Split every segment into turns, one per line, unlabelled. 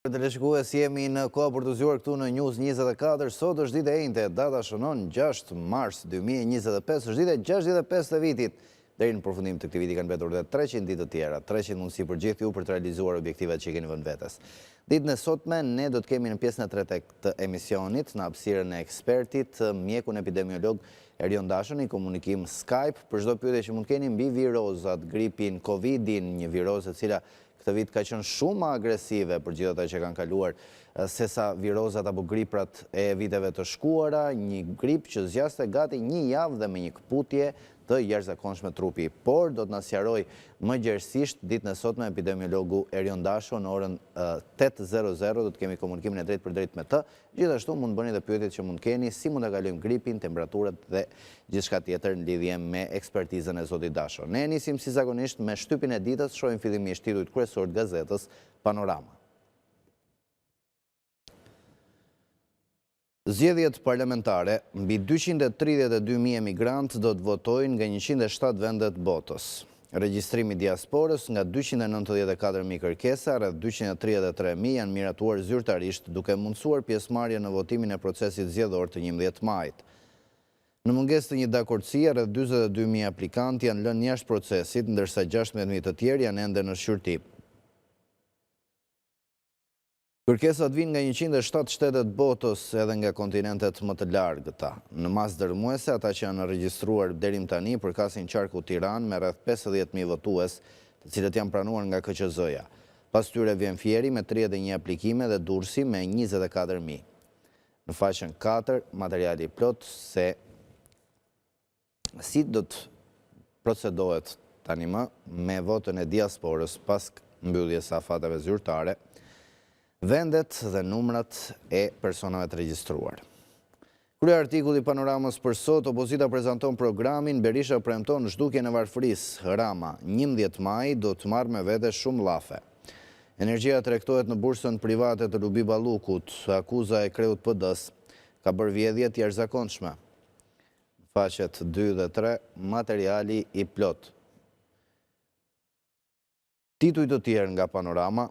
Të teleshikues, jemi në kohë për të zgjuar këtu në News 24. Sot është ditë e njëjtë, data shënon 6 mars 2025, është ditë e 65 të vitit. Deri në përfundim të këtij viti kanë mbetur edhe 300 ditë të tjera, 300 mundësi për gjithë ju për të realizuar objektivat që keni vënë vetes. Ditën e sotme ne do të kemi në pjesën e tretë të emisionit, në hapësirën e ekspertit, mjekun epidemiolog Erion Dashën, i komunikim Skype për çdo pyetje që mund keni mbi virozat, gripin, Covidin, një virozë e cila këtë vit ka qenë shumë agresive për gjithë ata që kanë kaluar sesa virozat apo griprat e viteve të shkuara, një grip që zgjaste gati një javë dhe me një këputje të jashtëzakonshme trupi. Por do të na sqaroj më gjerësisht ditën e sotme epidemiologu Erion Dasho në orën 8:00 do të kemi komunikimin e drejtë për drejtë me të. Gjithashtu mund bëni edhe pyetjet që mund keni, si mund ta kalojmë gripin, temperaturat dhe gjithçka tjetër në lidhje me ekspertizën e zotit Dasho. Ne nisim si zakonisht me shtypin e ditës, shohim fillimisht titujt kryesor të gazetës Panorama. Zgjedhjet parlamentare, mbi 232.000 emigrantë do të votojnë nga 107 vendet botës. Regjistrimi diasporës nga 294.000 kërkesa, rreth 233.000 janë miratuar zyrtarisht, duke mundësuar pjesëmarrje në votimin e procesit zgjedhor të 11 majit. Në mungesë të një dakordësie, rreth 42.000 aplikantë janë lënë jashtë procesit, ndërsa 16.000 të tjerë janë ende në shqyrtim. Kërkesat vinë nga 107 shtetet botës edhe nga kontinentet më të largëta. Në masë dërmuese, ata që janë regjistruar deri më tani përkasin qarku Tiranë me rreth 50.000 votues, të cilët janë pranuar nga KQZ-ja. Pas tyre vjen Fieri me 31 aplikime dhe Durrësi me 24.000. Në faqen 4, materiali plot se si do të procedohet tani më me votën e diasporës pas mbylljes së afateve zyrtare, vendet dhe numrat e personave të regjistruar. Krye artikulli Panoramës për sot, opozita prezanton programin, Berisha premton zhdukjen e varfërisë. Rama, 11 maj do të marrë me vete shumë llafe. Energjia tregtohet në bursën private të Lubi Ballukut, akuza e kreut PD-s ka bërë vjedhje të jashtëzakonshme. Faqet 2 dhe 3, materiali i plot. Tituj të tjerë nga Panorama.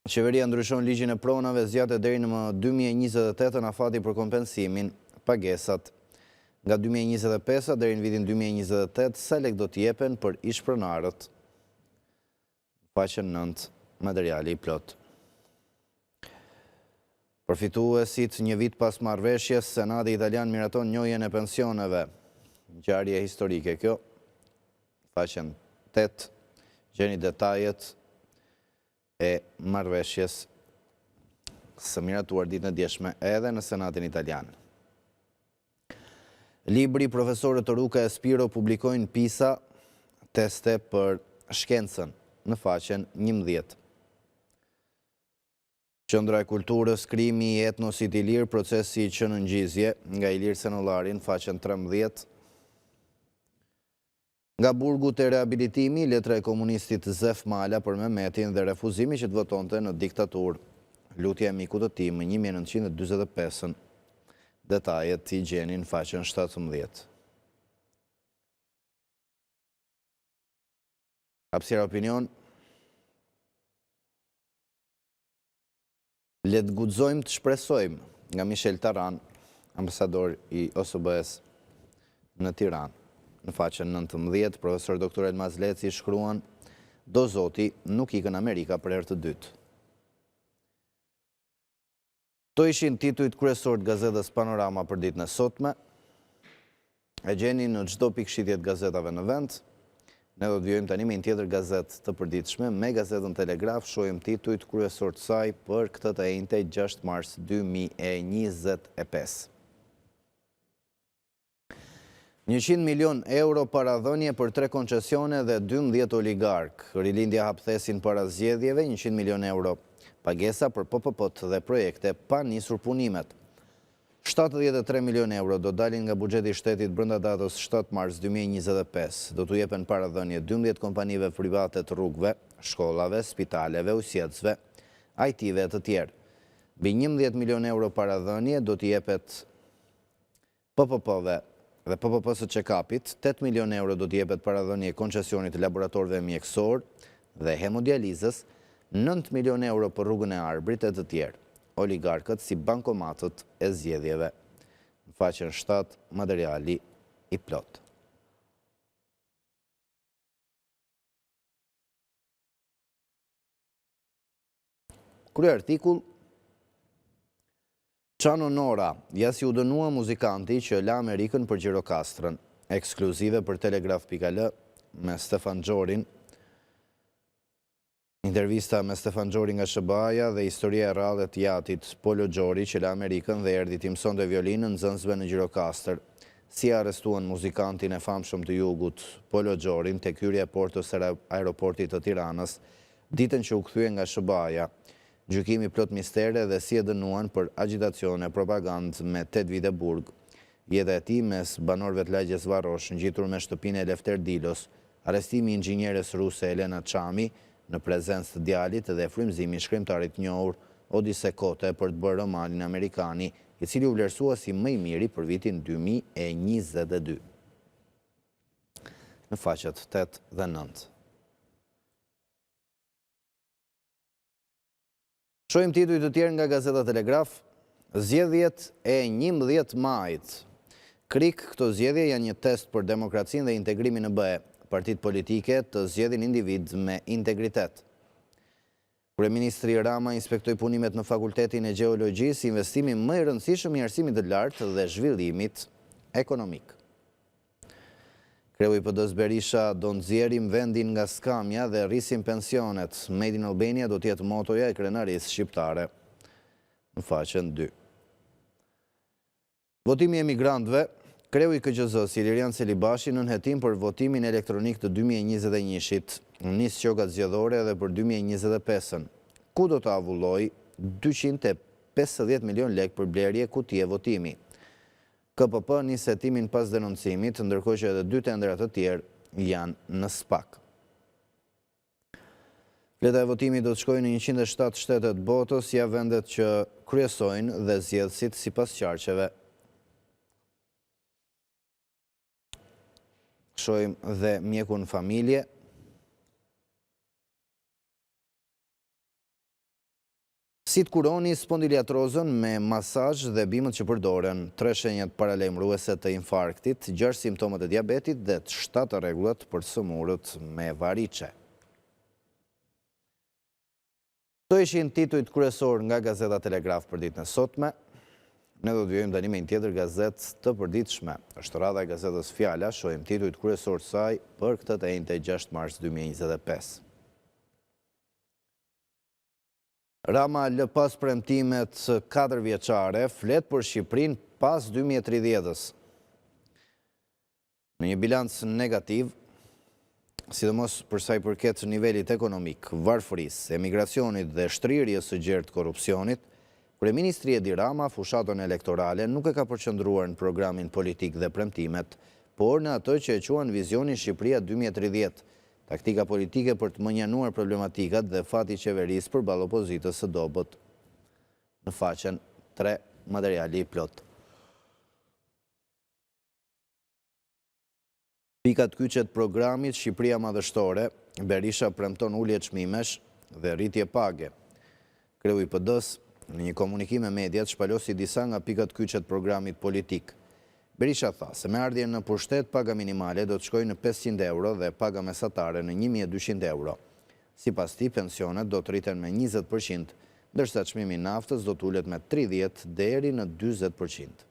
Qeveria ndryshon ligjin e pronave, zgjatet deri në 2028 afati për kompensimin pagesat. Nga 2025 deri në vitin 2028, sa lek do të jepen për ishpronarët. Faqen 9, materiali i plot. Përfituesit një vit pas marrëveshjes, Senati italian miraton njojën e pensioneve. Ngjarje historike kjo. Faqen 8, gjeni detajet e marrëveshjes së miratuar ditën e djeshme edhe në Senatin italian. Libri profesorët Ruka e Spiro publikojnë PISA, teste për shkencën, në faqen 11. Qendra e kulturës, krimi i etnosit ilir, procesi i qenëngjizje, nga Ilir Senollari, në faqen 13. Nga burgu të reabilitimi, letra e komunistit Zef Mala për Mehmetin dhe refuzimi që të votonte në diktaturë. Lutja e mikut të tij më 1945. Detajet i gjeni në faqen 17. Hapësira opinion. Le të guxojmë të shpresojmë, nga Michel Taran, ambasador i OSBE-s në Tiranë. Në faqen 19, profesor doktor Elmaz Leci shkruan, do zoti nuk ikën Amerika për herë të dytë. Këto ishin titujt kryesor të gazetës Panorama për ditën e sotme. E gjeni në çdo pikëshitje të gazetave në vend. Ne do të vijojmë tani me një tjetër gazetë të përditshme, me gazetën Telegraf, shohim titujt kryesor të saj për këtë të njëjtë 6 mars 2025. 100 milion euro paradhënie për 3 koncesione dhe 12 oligark. Rilindja hap thesin para zgjedhjeve, 100 milion euro pagesa për PPP-t dhe projekte pa nisur punimet. 73 milion euro do dalin nga buxheti i shtetit brenda datës 7 mars 2025. Do t'u jepen paradhënie 12 kompanive private të rrugëve, shkollave, spitaleve, usjetësve, IT-ve të tjerë. Mbi 11 milion euro paradhënie do t'i jepet PPP-ve dhe PPP-së check-upit, 8 milion euro do t'jepet paradhënie koncesionit të laboratorëve mjekësor dhe hemodializës, 9 milion euro për rrugën e Arbrit e të tjerë. Oligarkët si bankomatët e zgjedhjeve. Në faqen 7, materiali i plot. Krye artikull, Çano Nora, ja si u dënua muzikanti që la Amerikën për Gjirokastrën, ekskluzive për Telegraf.al me Stefan Gjorin, intervista me Stefan Gjori nga SBA-ja dhe historia e rrallë e jatit Polo Gjori që la Amerikën dhe erdhi të mësonte violinën në Zënzve në Gjirokastër. Si arrestuan muzikantin e famshëm të Jugut, Polo Gjorin, tek hyrja e portës së aeroportit të Tiranës, ditën që u kthye nga SBA-ja. Gjykimi plot mistere dhe si e dënuan për agitacione, propagandë me 8 vite burg. Jeta e tij mes banorëve të lagjes Varrosh, ngjitur me shtëpinë e Lefter Dilos, arrestimi i inxhinjeres ruse Elena Çami në prezencë të djalit dhe frymëzimi i shkrimtarit të njohur Odise Kote për të bërë romanin Amerikani, i cili u vlerësua si më i miri për vitin 2022. Në faqet 8 dhe 9. Shohim tituj të tjerë nga Gazeta Telegraf, zgjedhjet e 11 majit. Krik, këto zgjedhje janë një test për demokracinë dhe integrimin në BE. Partitë politike të zgjedhin individ me integritet. Kryeministri Rama inspektoi punimet në Fakultetin e Gjeologjisë, investimi më i rëndësishëm i arsimit të lartë dhe zhvillimit ekonomik. Kreu i PD-s Berisha do nxjerrim vendin nga skamja dhe rrisim pensionet. Made in Albania do t'jetë motoja e krenarisë shqiptare. Në faqen 2. Votimi e emigrantëve. Kreu i KQZ-s Ilirian Celibashi nën hetim për votimin elektronik të 2021-shit. Nis qokat zgjedhore edhe për 2025-ën. Ku do të avulloj 250 milion lek për blerje kutije votimi. KPP nis hetimin pas denoncimit, ndërkohë që edhe 2 tendera të tjerë janë në SPAK. Fleta e votimit do të shkojë në 107 shtetet botës, ja vendet që kryesojnë dhe zgjedhësit sipas qarqeve. Shohim dhe mjekun familje. Si të kuroni spondiliatrozën me masazh dhe bimët që përdoren, 3 shenjat paralajmëruese të infarktit, 6 simptomat e diabetit dhe 7 rregullat për sëmurët me variçe. Këto ishin titujt kryesor nga Gazeta Telegraf për ditën e sotme. Ne do të vijojmë tani me një tjetër gazetë të përditshme. Është radha e gazetës Fjala, shohim titujt kryesor të saj për këtë të enjte 6 mars 2025. Rama lë pas premtimet 4 vjeçare, flet për Shqipërinë pas 2030-s. Në një bilanc negativ, sidomos për sa i përket nivelit ekonomik, varfërisë, emigracionit dhe shtrirjes së gjerë të korrupsionit, Kryeministri Edi Rama fushatën elektorale nuk e ka përqendruar në programin politik dhe premtimet, por në atë që e quan vizionin Shqipëria 2030, taktika politike për të mënjanuar problematikat dhe fati qeverisë përballë opozitës së dobët. Në faqen 3, materiali i plot. Pikat kyçet programit Shqipëria madhështore, Berisha premton ulje çmimesh dhe rritje page. Kreu i PD-s në një komunikim me mediat shpalosi disa nga pikat kyçet programit politik. Berisha tha se me ardhjen në pushtet paga minimale do të shkojë në 500 euro dhe paga mesatare në 1200 euro. Sipas tij, pensionet do të rriten me 20%, ndërsa çmimi i naftës do të ulet me 30 deri në 40%.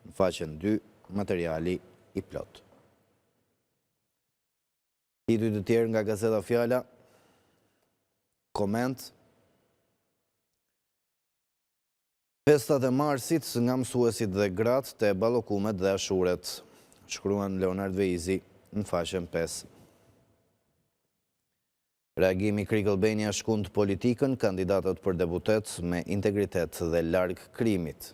Në faqen 2, materiali i plot. Titujt të tjerë nga Gazeta Fjala, koment. Festat e marsit nga mësuesit dhe gratë të ballokumet dhe ashuret, shkruan Leonard Veizi në faqen 5. Reagimi Krik Albania shkund politikën, kandidatët për deputet me integritet dhe larg krimit.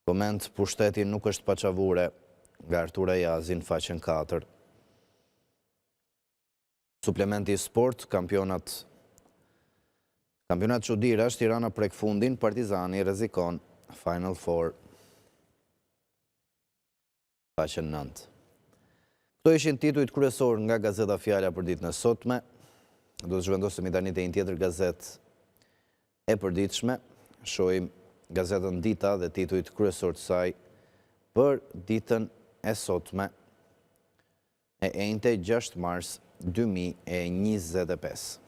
Koment, pushteti nuk është paçavure, nga Artura Jazi në faqen 4. Suplementi sport, kampionat çudirash, Tirana prek fundin, Partizani rrezikon Final Four. Faqen 9. Këto ishin titujt kryesor nga Gazeta Fjala për ditën e sotme. do të zhvendosemi tani te një tjetër gazetë e përditshme. Shohim gazetën Dita dhe titujt kryesor të saj për ditën e sotme e enjte 6 mars 2025.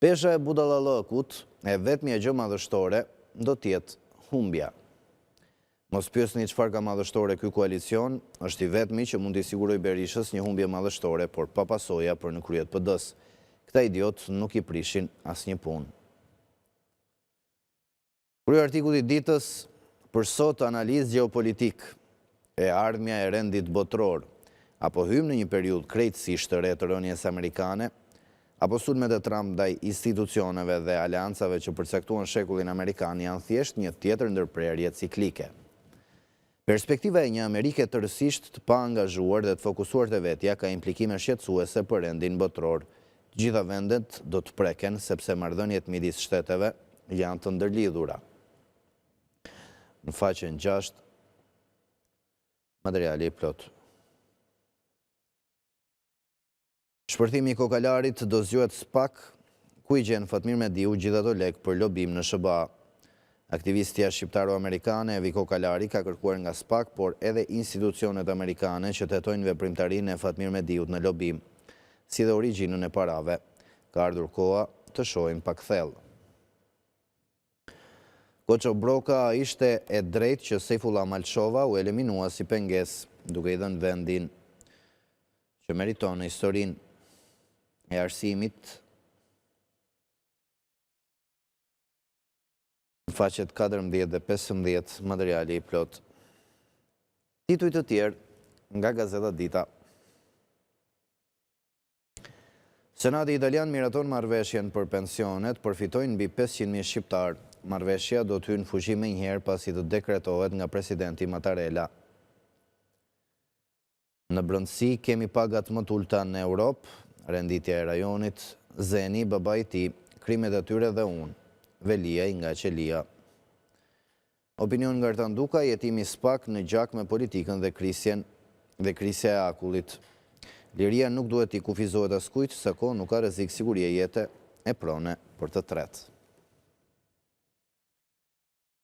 Pesha e budallallëkut e vetmja gjë madhështore do t'jetë humbja. Mos pyesni çfarë ka madhështore ky koalicion, është i vetmi që mund t'i sigurojë Berishës një humbje madhështore, por pa pasoja për në krye të PD-s. Këta idiot nuk i prishin asnjë punë. Krye artikulli ditës për sot analizë gjeopolitik e ardhmja e rendit botror, apo hym në një periudhë krejtësisht të re të rënies amerikane, apo sulmet e Trump ndaj institucioneve dhe aleancave që përcaktuan shekullin amerikan janë thjesht një tjetër ndërprerje ciklike. Perspektiva e një Amerike tërësisht të paangazhuar dhe të fokusuar të vetja ka implikime shqetësuese për rendin botror. Gjitha vendet do të preken sepse marrëdhëniet midis shteteve janë të ndërlidhura. Në faqen 6, materiali i plot. Shpërthimi i kokalarit do zgjohet SPAK, ku i gjen Fatmir Mediu gjithë ato lek për lobim në SBA. Aktivistja shqiptaro-amerikane Evi Kokalari ka kërkuar nga SPAK, por edhe institucionet amerikane që tetojnë veprimtarinë e Fatmir Mediut në lobim, si dhe origjinën e parave. Ka ardhur koha të shohim pak thellë. Koço Broka ishte e drejtë që Sejfullah Malshova u eliminua si pengesë, duke i dhënë vendin që meriton në historinë e arsimit. Në faqet 14 dhe 15, materiali i plot. Tituj të tjerë nga Gazeta Dita. Senati italian miraton marrëveshjen për pensionet, përfitojnë mbi 500.000 shqiptar. Marrëveshja do të hynë fuqi menjëherë pasi të dekretohet nga presidenti Mattarella. Në brëndësi kemi pagat më të ulta në Europë, renditja e rajonit, Zeni, baba i tij, krimet e tyre dhe unë. Velia nga Qelia. Opinion nga Artanduka, jetimi SPAK në gjak me politikën dhe krisja e akullit. Liria nuk duhet i kufizohet askujt, sako nuk ka rrezik sigurie jete e prone për të tretë.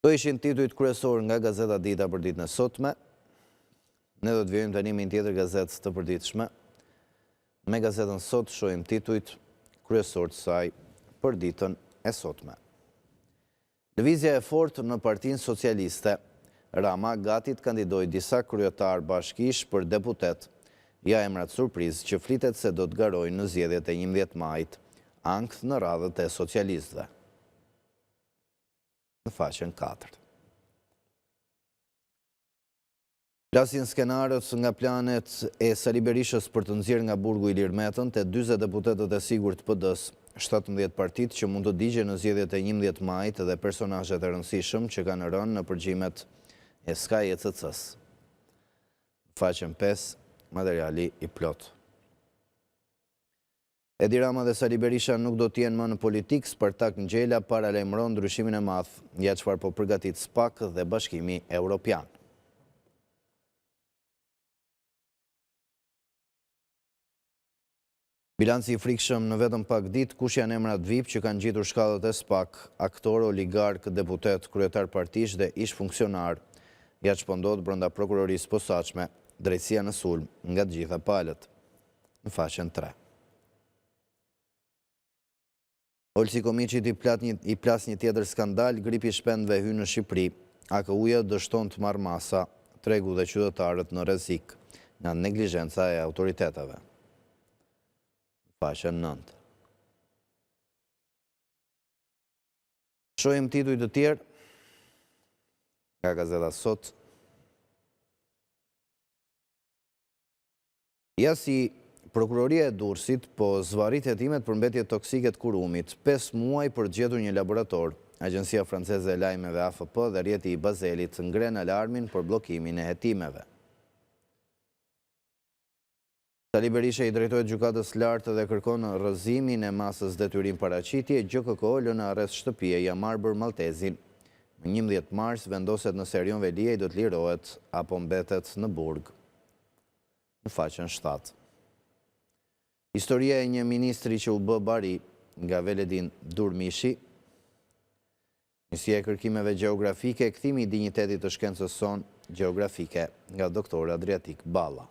Këto ishin titujt kryesor nga Gazeta Dita për ditën e sotme. Ne do të vijojmë tani me një tjetër gazetë të përditshme. Me gazetën Sot shohim titujt kryesor të saj për ditën e sotme. Lëvizja e fortë në Partinë Socialiste. Rama gati të kandidojë disa kryetar bashkish për deputet. Ja emrat surprizë që flitet se do të garojnë në zgjedhjet e 11 majit, ankth në radhët e socialistëve. Në faqen 4. Plasin skenarët nga planet e Sali Berishës për të nxjerrë nga burgu Ilir Metën te 40 deputetët e sigurt të PD-s, 17 partitë që mund të digjen në zgjedhjet e 11 majit dhe personazhet e rëndësishëm që kanë rënë në përgjimet e SKJ-CC-s. Faqen 5, materiali i plot. Edi Rama dhe Sali Berisha nuk do t'jenë më në politikë, Spartak Ngjela paralajmëron ndryshimin e madh, ja çfarë po përgatit SPAK dhe Bashkimi Evropian. Bilanci i frikshëm në vetëm pak ditë, kush janë emrat VIP që kanë gjitur shkallët e SPAK, aktor, oligark, deputet, kryetar partish dhe ish funksionar, ja ç'po ndodh brenda prokurorisë posaçme, drejtësia në sulm nga të gjitha palët. Në faqen 3. Olsi Komiqit i plas një tjetër skandal, gripi i shpendëve hyn në Shqipëri, AKU-ja dështon të marrë masa, tregu dhe qytetarët në rrezik nga neglizhenca e autoriteteve. Faqen 9. Shohim tituj të tjerë nga Gazeta Sot. Ja si Prokuroria e Durrësit po zvarrit hetimet për mbetje toksike të kurumit, 5 muaj për të gjetur një laborator. Agjencia franceze e lajmeve AFP dhe rjeti i Bazelit ngren alarmin për bllokimin e hetimeve. Sali Berisha i drejtohet gjykatës lartë dhe kërkon rrëzimin e masës detyrim paraqitje, GKK lë në arrest shtëpie Jamarbër Maltezin. Më 11 mars vendoset nëse Erion Veliaj do të lirohet apo mbetet në burg. Në faqen 7. Historia e një ministri që u bë bari nga Veledin Durmishi, njësia e kërkimeve gjeografike, kthimi i dinjitetit të shkencës son gjeografike nga doktor Adriatik Balla.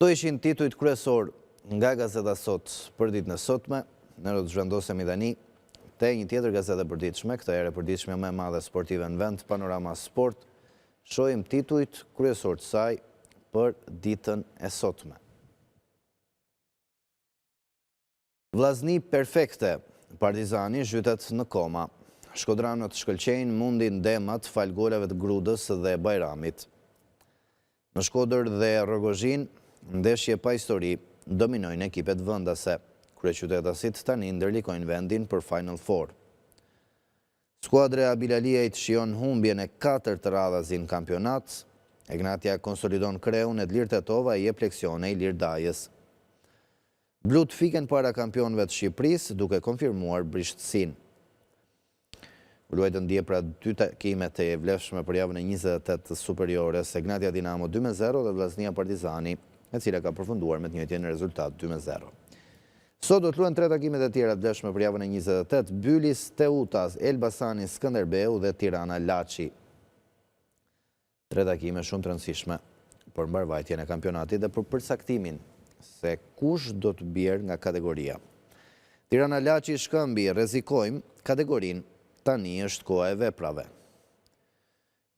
To ishin titujt kryesor nga Gazeta Sot për ditën e sotme. Ne do të zhvendosemi tani te një tjetër gazetë e përditshme, këtë herë e përditshme më e madhe sportive në vend, Panorama Sport. Shohim titujt kryesor të saj për ditën e sotme. Vllazni perfekte, Partizani zhytet në koma. Shkodranët shkëlqejnë mundin demat fal golave të Grudës dhe Bajramit. Në Shkodër dhe Rogozhin, ndeshje pa histori, dominojnë ekipet vendase. Kryeqytetasit tani ndërlikojnë vendin për Final Four. Skuadra e Bilaliajt shijon humbjen e 4 të radhazi në kampionat. Egnatia konsolidon kreun e Ilir Tetova i jep leksione Ilir Dajës. Blut fiken para kampionëve të Shqipërisë duke konfirmuar brishtësinë. Luajtën dje pra 2 takimet e vlefshme për javën e 28 të superiores, Egnatia Dinamo 2-0 dhe Vllaznia Partizani, e cila ka përfunduar me të njëjtin rezultat 2-0. Sot do të luajnë 3 takimet e tjera të vlefshme për javën e 28, Bylis Teutas, Elbasani Skënderbeu dhe Tirana Laçi. 3 takime shumë të rëndësishme për mbarvajtjen e kampionatit dhe për përcaktimin se kush do të bjerë nga kategoria. Tirana Laçi Shkëmbi, rrezikojmë kategorinë, tani është koha e veprave.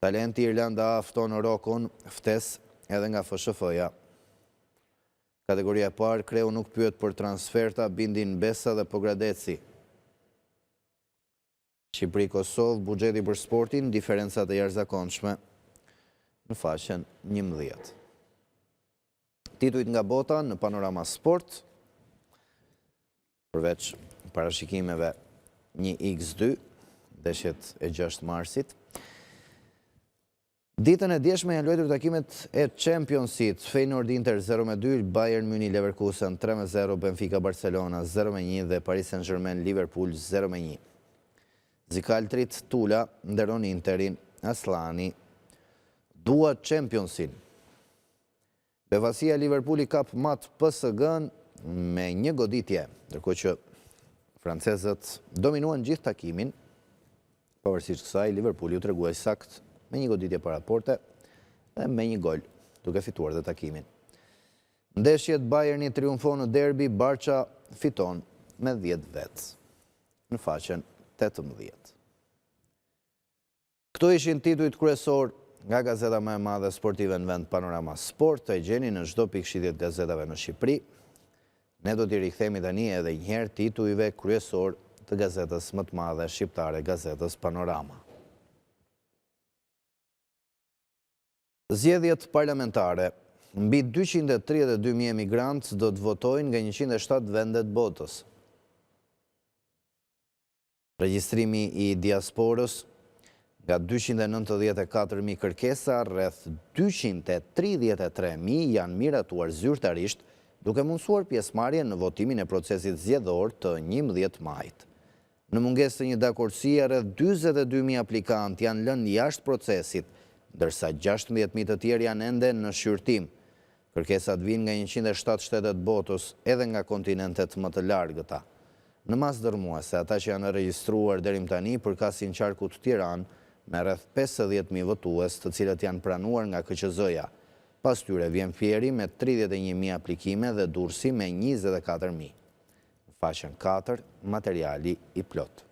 Talenti Irlanda fton Rokun, ftes edhe nga FSHF-ja. Kategoria e parë, Kreu nuk pyet për transferta, bindin Besa dhe Pogradeci. Shqipëri-Kosovë, buxheti për sportin, diferencat e jashtëzakonshme në faqen 11. Titujt nga bota në Panorama Sport, përveç parashikimeve 1x2, ndeshjet e 6 marsit. Ditën e djeshme janë luajtur takimet e Championship, Feyenoord Inter 0-2, Bayern Munich Leverkusen 3-0, Benfica Barcelona 0-1 dhe Paris Saint-Germain Liverpool 0-1. Zikaltrit Tula nderon Interin, Aslani dua Championship. Bevasia Liverpooli kap mat PSG-n me 1 goditje, ndërkohë që francezët dominuan gjithë takimin. Pavarësisht kësaj, Liverpooli u treguai sakt me 1 goditje para porte dhe me 1 gol, duke fituar dhe takimin. Ndeshjet Bayerni triumfon në derbi, Barça fiton me 10 vet në faqen 18. Këto ishin titujt kryesor nga gazeta më e madhe sportive në vend, Panorama Sport, e gjeni në çdo pikëshitje të gazetave në Shqipëri. Ne do t'i rikthehemi tani edhe një herë titujve kryesor të gazetës më të madhe shqiptare, gazetës Panorama. Zgjedhjet parlamentare. Mbi 232.000 emigrantë do të votojnë nga 107 vendet botës. Regjistrimi i diasporës, nga 294.000 kërkesa, rreth 233.000 janë miratuar zyrtarisht, duke mundësuar pjesëmarrjen në votimin e procesit zgjedhor të 11 majit. Në mungesë të një dakordësie, rreth 42.000 aplikantë janë lënë jashtë procesit, ndërsa 16.000 të tjerë janë ende në shqyrtim. Kërkesat vijnë nga 107 shtetet botës, edhe nga kontinentet më të largëta. Në mas dërmuese, ata që janë regjistruar deri më tani përkasin qarkut Tiranë me rreth 50.000 votues, të cilët janë pranuar nga KQZ-ja. Pas tyre vjen Fieri me 31.000 aplikime dhe Durrësi me 24.000. Në faqen 4, materiali i plot.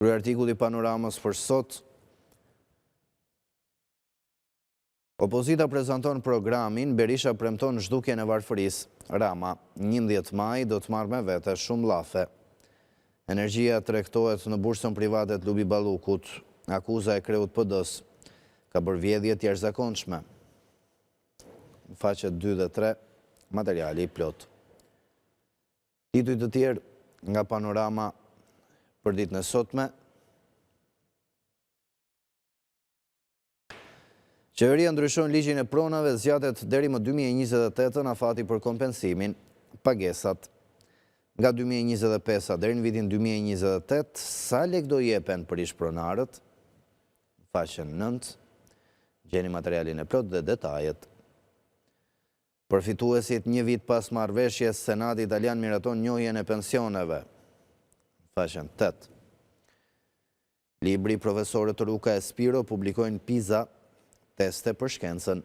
Kryeartikulli i Panoramës për sot. Opozita prezanton programin, Berisha premton zhdukjen e varfërisë. Rama, 11 maj do të marrë me vete shumë llafe. Energjia tregtohet në bursën private të Lubi Ballukut. Akuza e kreut PD-s ka bërë vjedhje të jashtëzakonshme. Në faqet 2 dhe 3, materiali i plot. Titujt të tjerë nga Panorama për ditën e sotme. Qeveria ndryshon ligjin e pronave, zgjatet deri më 2028 afati për kompensimin pagesat. Nga 2025 deri në vitin 2028, sa lek do jepen për ishpronarët? Faqen 9, gjeni materialin e plot dhe detajet Përfituesit një vit pas marrëveshjes, Senati Italian miraton njohjen e pensioneve. Faqen 8. Libri profesorët Ruka e Spiro publikojnë PISA, teste për shkencën,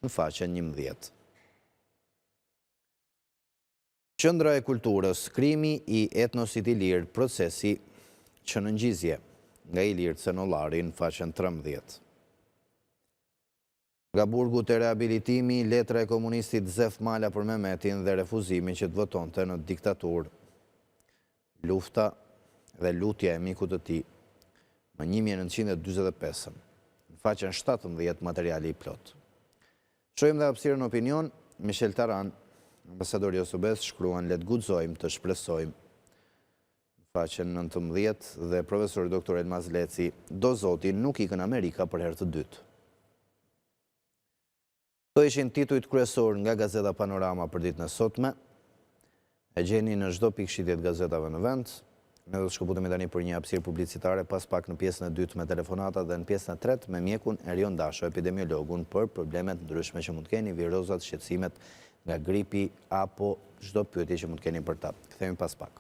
në faqen 11. Qendra e kulturës, krimi i etnosit ilir, procesi që në ngjizje, nga Ilirë Cenollari, në faqen 13. Nga burgu të rehabilitimi, letra e komunistit Zef Mala për Mehmetin dhe refuzimin që të votonte në diktatur, lufta dhe lutja e miku të tij në 1945, në faqen 17 materiali i plot. Shohim dhe hapësirën opinion, Michel Taran, ambasadori i Kosovës, shkruan le të guxojmë të shpresojmë, në faqen 19 dhe profesori doktor Elmas Leci, do zoti nuk ikën Amerika për herë të dytë. Këto ishin titujt kryesor nga Gazeta Panorama për ditën e sotme. E gjeni në çdo pikë shitje të gazetave në vend. Ne do të shkëputemi tani për një hapësirë publicitare, pas pak në pjesën e dytë me telefonata dhe në pjesën e tretë me mjekun Erion Dasho, epidemiologun, për problemet ndryshme që mund të keni, virozat, shqetësimet nga gripi apo çdo pyetje që mund të keni për ta. Kthehemi pas pak.